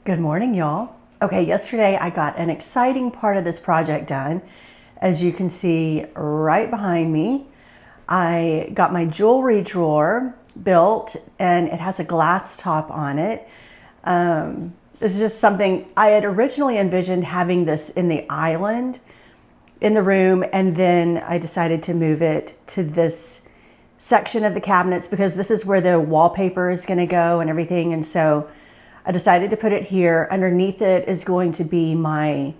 Good morning, y'all. Okay, yesterday I got an exciting part of this project done. As you can see right behind me, I got my jewelry drawer built and it has a glass top on it. This is just something I had originally envisioned having this in the island in the room, and then I decided to move it to this section of the cabinets because this is where the wallpaper is going to go and everything. And so I decided to put it here. Underneath it is going to be my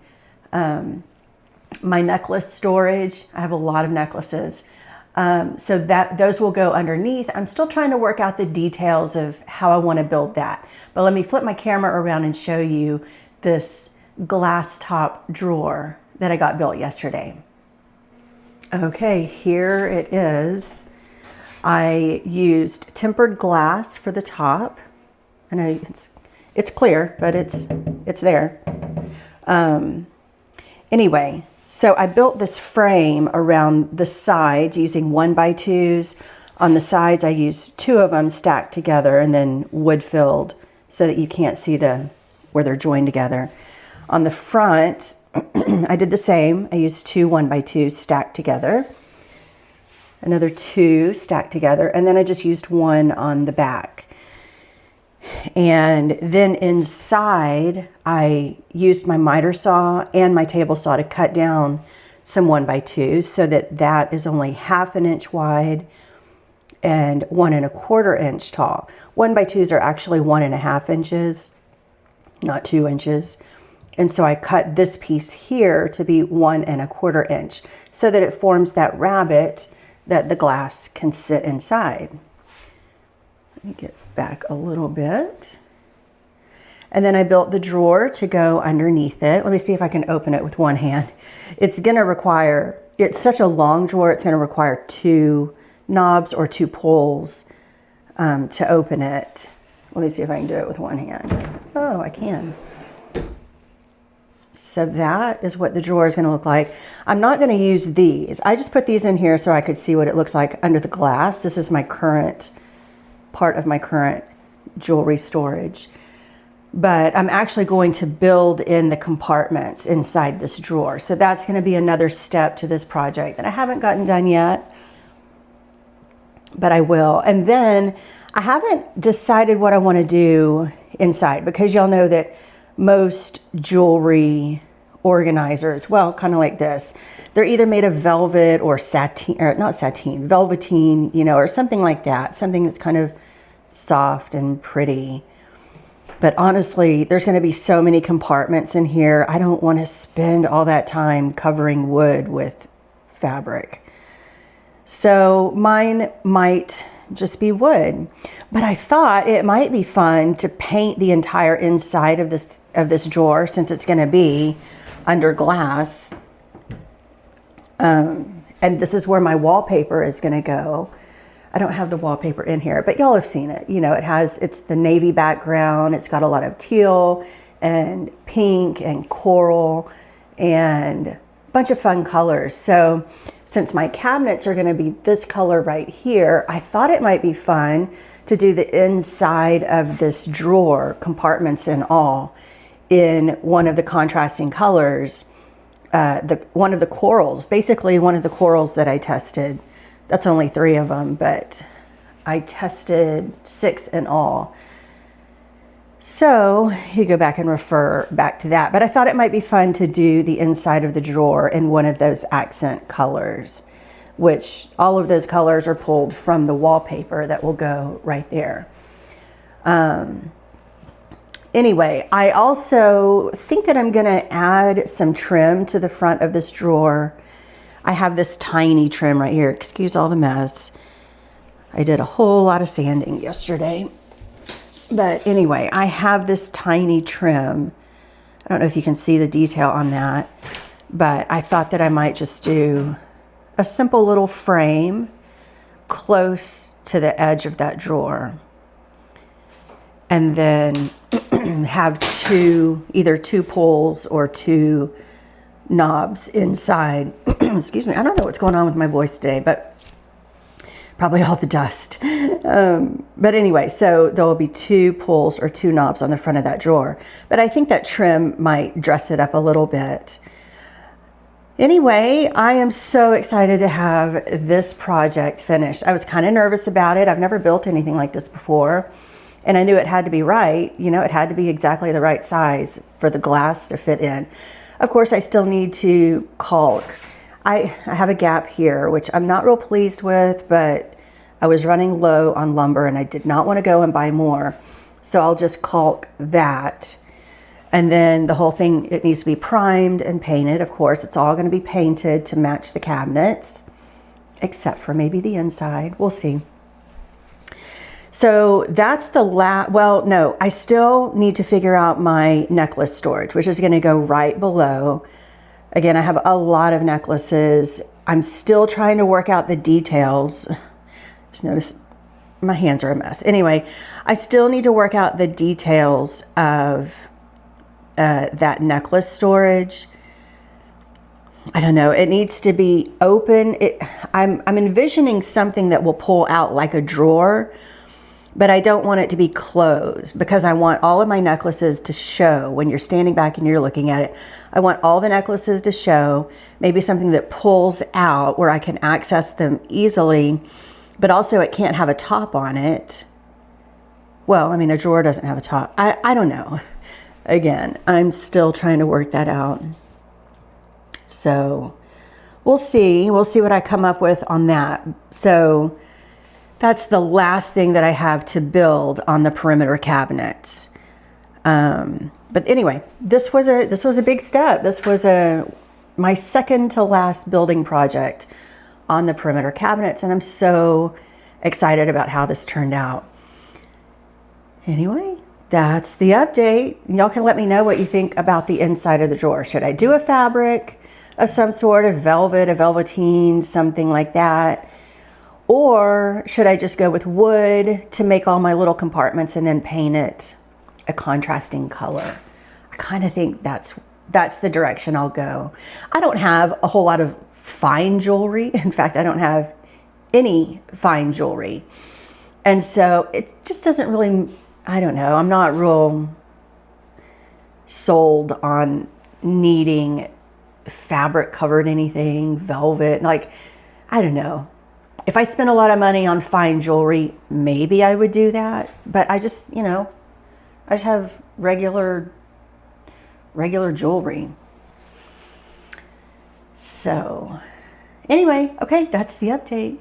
my necklace storage. I have a lot of necklaces. So those will go underneath. I'm still trying to work out the details of how I want to build that. But let me flip my camera around and show you this glass top drawer that I got built yesterday. Okay, here it is. I used tempered glass for the top. I know it's clear, but it's there. Anyway, so I built this frame around the sides using 1x2s. On the sides, I used 2 of them stacked together and then wood filled so that you can't see where they're joined together. On the front, I did the same. I used 2 1x2s stacked together, another 2 stacked together, and then I just used 1 on the back. And then inside, I used my miter saw and my table saw to cut down some 1x2s so that is only 1/2 inch wide and 1 1/4 inch tall. 1x2s are actually 1.5 inches, not 2 inches. And so I cut this piece here to be 1 1/4 inch so that it forms that rabbet that the glass can sit inside. Let me get back a little bit. And then I built the drawer to go underneath it. Let me see if I can open it with one hand. It's such a long drawer, it's gonna require 2 knobs or 2 pulls to open it. Let me see if I can do it with one hand. Oh, I can. So that is what the drawer is going to look like. I'm not going to use these. I just put these in here so I could see what it looks like under the glass. This is my current part of my current jewelry storage. But I'm actually going to build in the compartments inside this drawer. So that's going to be another step to this project that I haven't gotten done yet, but I will. And then I haven't decided what I want to do inside because y'all know that most jewelry organizers, well, kind of like this, they're either made of velvet or sateen, or not sateen, velveteen, or something like that, something that's kind of soft and pretty. But honestly, there's going to be so many compartments in here. I don't want to spend all that time covering wood with fabric. So mine might just be wood, but I thought it might be fun to paint the entire inside of this drawer since it's going to be under glass. And this is where my wallpaper is going to go. I don't have the wallpaper in here, but y'all have seen it. It's the navy background. It's got a lot of teal and pink and coral and a bunch of fun colors. So since my cabinets are going to be this color right here, I thought it might be fun to do the inside of this drawer, compartments and all, in one of the contrasting colors, one of the corals, basically one of the corals that I tested. That's only 3 of them, but I tested 6 in all. So you go back and refer back to that. But I thought it might be fun to do the inside of the drawer in one of those accent colors, which all of those colors are pulled from the wallpaper that will go right there. Anyway, I also think that I'm going to add some trim to the front of this drawer. I have this tiny trim right here. Excuse all the mess. I did a whole lot of sanding yesterday. But anyway, I have this tiny trim. I don't know if you can see the detail on that, but I thought that I might just do a simple little frame close to the edge of that drawer. And then have either 2 pulls or 2 knobs inside. Excuse me, I don't know what's going on with my voice today, but Probably all the dust. But anyway, so there will be 2 pulls or 2 knobs on the front of that drawer. But I think that trim might dress it up a little bit. Anyway, I am so excited to have this project finished. I was kind of nervous about it. I've never built anything like this before. And I knew it had to be right. You know, it had to be exactly the right size for the glass to fit in. Of course, I still need to caulk. I have a gap here, which I'm not real pleased with, but I was running low on lumber and I did not want to go and buy more. So I'll just caulk that. And then the whole thing, it needs to be primed and painted. Of course, it's all going to be painted to match the cabinets, except for maybe the inside. We'll see. So that's the well, no, I still need to figure out my necklace storage, which is going to go right below. Again, I have a lot of necklaces. I'm still trying to work out the details. Just notice my hands are a mess. Anyway, I still need to work out the details of that necklace storage. I don't know. It needs to be open. I'm envisioning something that will pull out like a drawer, but I don't want it to be closed because I want all of my necklaces to show when you're standing back and you're looking at it. I want all the necklaces to show, maybe something that pulls out where I can access them easily, but also it can't have a top on it. Well, I mean, a drawer doesn't have a top. I don't know. Again, I'm still trying to work that out. So we'll see. We'll see what I come up with on that. So that's the last thing that I have to build on the perimeter cabinets. But anyway, this was a big step. This was my second to last building project on the perimeter cabinets, and I'm so excited about how this turned out. Anyway, that's the update. Y'all can let me know what you think about the inside of the drawer. Should I do a fabric of some sort, of velvet, a velveteen, something like that? Or should I just go with wood to make all my little compartments and then paint it a contrasting color? I kind of think that's the direction I'll go. I don't have a whole lot of fine jewelry. In fact, I don't have any fine jewelry. And so it just doesn't really, I don't know, I'm not real sold on needing fabric covered anything, velvet, like, I don't know. If I spend a lot of money on fine jewelry, maybe I would do that. But I just, I just have regular jewelry. So anyway, okay, that's the update.